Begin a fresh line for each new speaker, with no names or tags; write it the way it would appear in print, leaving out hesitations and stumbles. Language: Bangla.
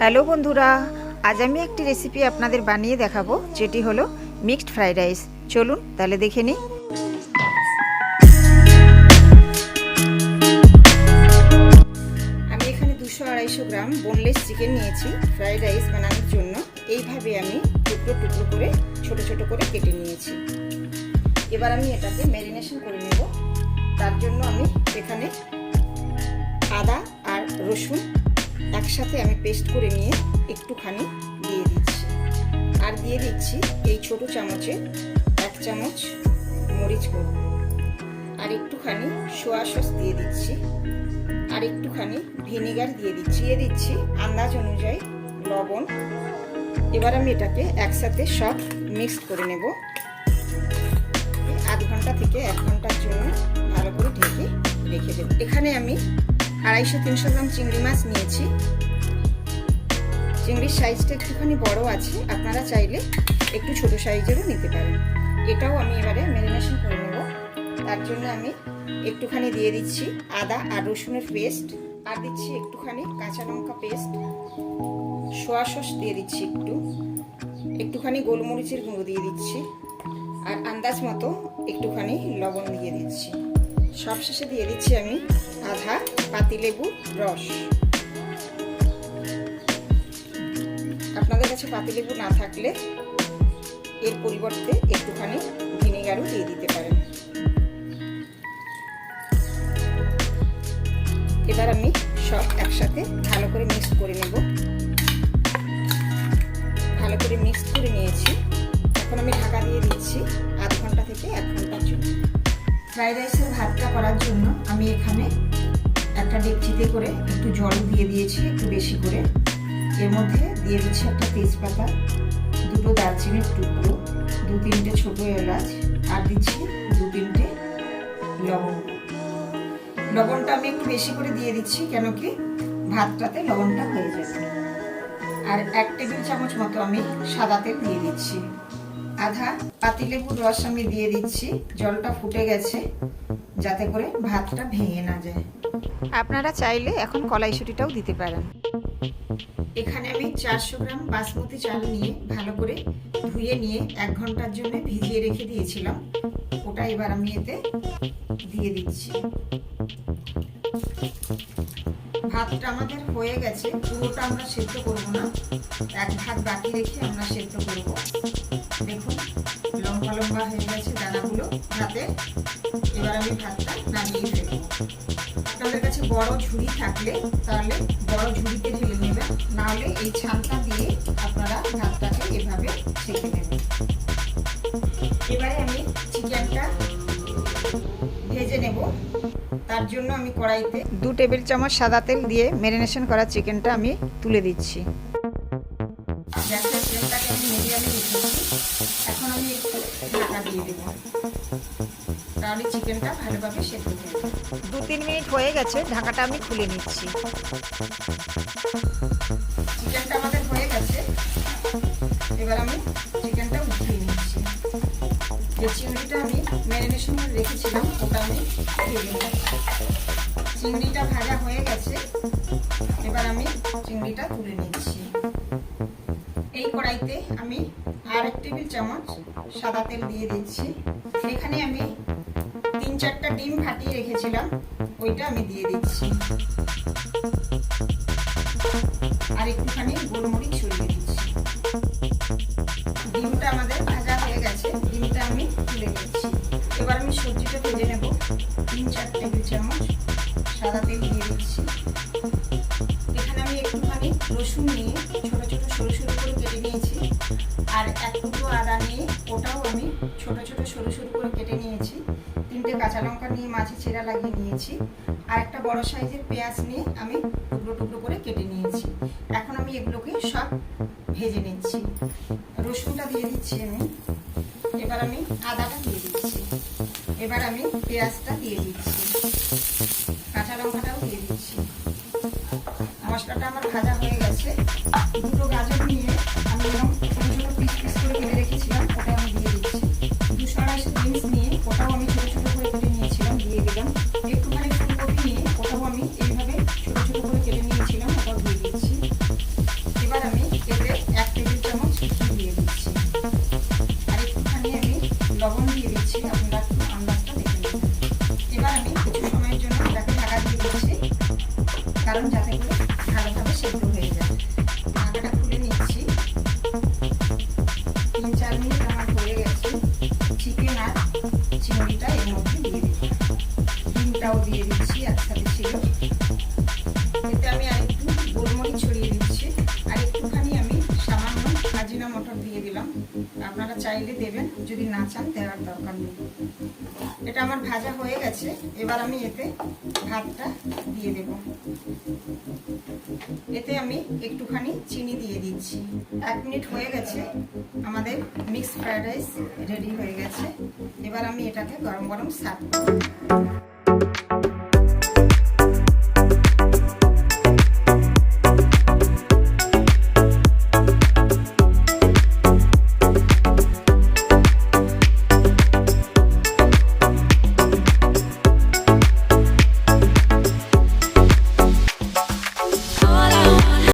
হ্যালো বন্ধুরা, আজ আমি একটি রেসিপি আপনাদের বানিয়ে দেখাবো, যেটি হলো মিক্সড ফ্রাইড রাইস। চলুন তাহলে দেখে নিই। আমি এখানে 200-250 গ্রাম বোনলেস চিকেন নিয়েছি ফ্রাইড রাইস বানানোর জন্য। এইভাবে আমি টুকরো টুকরো করে ছোট ছোট করে কেটে নিয়েছি। এবার আমি এটাকে ম্যারিনেশন করে নেব। তার জন্য আমি এখানে আদা আর রসুন একসাথে আমি পেস্ট করে নিয়ে একটুখানি দিয়ে দিচ্ছি। আর দিয়ে দিচ্ছি এই ছোট চামচে 1 চামচ মরিচ গুঁড়ো, আর একটুখানি সোয়া সস দিয়ে দিচ্ছি, আর একটুখানি ভিনেগার দিয়ে দিচ্ছি আন্দাজ অনুযায়ী লবণ। এবার আমি এটাকে একসাথে সব মিক্সড করে নেব। আধ ঘন্টা থেকে 1 ঘন্টার জন্য ভালো করে ঢেকে রেখে দেব। এখানে আমি 250-300 গ্রাম চিংড়ি মাছ নিয়েছি। চিংড়ির সাইজটা একটুখানি বড় আছে, আপনারা চাইলে একটু ছোট সাইজেরও নিতে পারেন। এটাও আমি এবারে ম্যারিনেশন করে নেব। তার জন্য আমি একটুখানি দিয়ে দিচ্ছি আদা আর রসুনের পেস্ট, আর দিচ্ছি একটুখানি কাঁচা লঙ্কা পেস্ট, সোয়া সস দিয়ে দিচ্ছি একটুখানি গোলমরিচের গুঁড়ো দিয়ে দিচ্ছি, আর আন্দাজ মতো একটুখানি লবণ দিয়ে দিচ্ছি। সবশেষে দিয়ে দিচ্ছি আমি আধা পাতিলেবুর রস। আপনাদের কাছে পাতিলেবু না থাকলে এর পরিবর্তে একটুখানি ভিনেগারও দিয়ে দিতে পারেন। এবার আমি সব একসাথে ভালো করে মিক্স করে নেব। ভালো করে মিক্স করে নিয়েছি। এখন আমি ঢাকা দিয়ে দিচ্ছি আধ ঘন্টা থেকে 1 ঘন্টার জন্য। ফ্রাইড রাইসের ভাতটা করার জন্য আমি এখানে একটা ডেকচিতে করে একটু জল দিয়ে দিয়েছি, একটু বেশি করে। এর মধ্যে দিয়ে দিচ্ছি একটা তেজপাতা, 2টো দারচিনির টুকরো, 2-3টে ছোট এলাচ, আর দিচ্ছি 2-3টে লবঙ্গ। লবণটা আমি একটু বেশি করে দিয়ে দিচ্ছি, কেন কি ভাতটাতে লবণটা হয়ে যাবে। আর 1 টেবিল চামচ মতো আমি সাদা তেল দিয়ে দিচ্ছি। আধা পাতিলেবুর রস আমি দিয়ে দিচ্ছি। জলটা ফুটে গেছে, যাতে করে ভাতটা ভেঙে না যায়। আপনারা চাইলে এখন কলাইশুঁটিটাও দিতে পারেন। এখানে আমি 400 গ্রাম বাসমতি চাল নিয়ে ভালো করে ধুয়ে নিয়ে 1 ঘন্টার জন্য ভিজিয়ে রেখে দিয়েছিলাম। ওটা এবার আমি এতে দিয়ে দিচ্ছি। ভাতটা আমাদের হয়ে গেছে, পুরোটা আমরা সেদ্ধ করবো না, 1 ভাগ বাকি রেখে আমরা সেদ্ধ করব। দেখুন লম্বা লম্বা হয়ে গেছে দানাগুলো ভাতে। এবার আমি ভাতটা নামিয়ে ফেলবো। আপনাদের কাছে বড় ঝুড়ি থাকলে তাহলে বড় ঝুড়িতে ঢেলে নেবেন, নাহলে এই ছানটা দিয়ে আপনারা ভাতটাকে এভাবে ছেঁকে নেবেন। এবারে আমি চিকেনটা ভেজে নেব। তার জন্য আমি কড়াইতে 2 টেবিল চামচ সাদা তেল দিয়ে ম্যারিনেশন করা চিকেনটা আমি তুলে দিচ্ছি। গ্যাসের ফ্লেমটাকে আমি মিডিয়ামে রেখেছি। এখন আমি একটু ঢাকা দিয়ে দেব, তাহলে চিকেনটা ভালোভাবে সেদ্ধ হবে। 2-3 মিনিট হয়ে গেছে, ঢাকাটা আমি খুলে নিচ্ছি। চিকেনটা আমাদের হয়ে গেছে। এবার আমি চিকেনটা উঠিয়ে নিচ্ছি। যে চিংড়িটা আমি ম্যারিনেশন করে রেখেছিলাম ওটা আমি দিয়ে দিলাম। চিংড়িটা ভাজা হয়ে গেছে। এবার আমি চিংড়িটা তুলে নিচ্ছি। এই কড়াইতে আমি আর 1 টেবিল চামচ সাদা তেল দিয়ে দিচ্ছি। এখানে আমি 3-4টা ডিম ফাটিয়ে রেখেছিলাম, ওইটা আমি দিয়ে দিচ্ছি। আর একটুখানি গোলমরিচ ছড়িয়ে দিচ্ছি। ডিমটা আমাদের ভাজা হয়ে গেছে, ডিমটা আমি তুলে নিচ্ছি। এবার আমি সবজিটা ভেজে নেব। 3-4 টেবিল চামচ সাদা তেল দিয়ে দিচ্ছি। এখানে আমি একটুখানি রসুন নিয়ে ছোট ছোট সরু সরু করে কেটে নিয়েছি, আর 1 টুকরো আদা নিয়ে ওটাও আমি ছোট ছোট সরু সরু করে কেটে নিয়েছি। 3টে কাঁচা লঙ্কা নিয়ে মাঝে চেরা লাগিয়ে নিয়েছি, আর একটা বড় সাইজের পেঁয়াজ নিয়ে আমি টুকরো টুকরো করে কেটে নিয়েছি। এখন আমি এগুলোকে সব ভেজে নিচ্ছি। রসুনটা দিয়ে দিচ্ছি আমি। এবার আমি আদাটা দিয়ে দিচ্ছি। এবার আমি পেঁয়াজটা দিয়ে দিচ্ছি, কাঁচা লঙ্কাটাও দিয়ে দিচ্ছি। মশলাটা আমার ভাজা হয়ে গেছে। 2টো গাজর নিয়ে আমি এরকম ছোটো ছোটো পিস পিস করে কেটে রেখেছিলাম, ওটা আমি দিয়ে দিচ্ছি। 200-250 বিনস নিয়ে ওটাও আমি ছোটো ছোটো করে কেটে নিয়েছিলাম, দিয়ে দিলাম। একটুখানি ফুলকপি নিয়ে ওটাও আমি এইভাবে ছোটো ছোটো করে কেটে নিয়েছিলাম, ওটাও দিয়ে দিচ্ছি। চাইলে দেবেন, যদি না চান দেওয়ার দরকার নেই। এটা আমার ভাজা হয়ে গেছে, এবার আমি এতে ভাতটা দিয়ে দেব। এতে আমি একটুখানি চিনি দিয়ে দিচ্ছি। 1 মিনিট হয়ে গেছে, আমাদের মিক্সড ফ্রাইড রাইস রেডি হয়ে গেছে। এবার আমি এটাকে গরম গরম সার্ভ করব।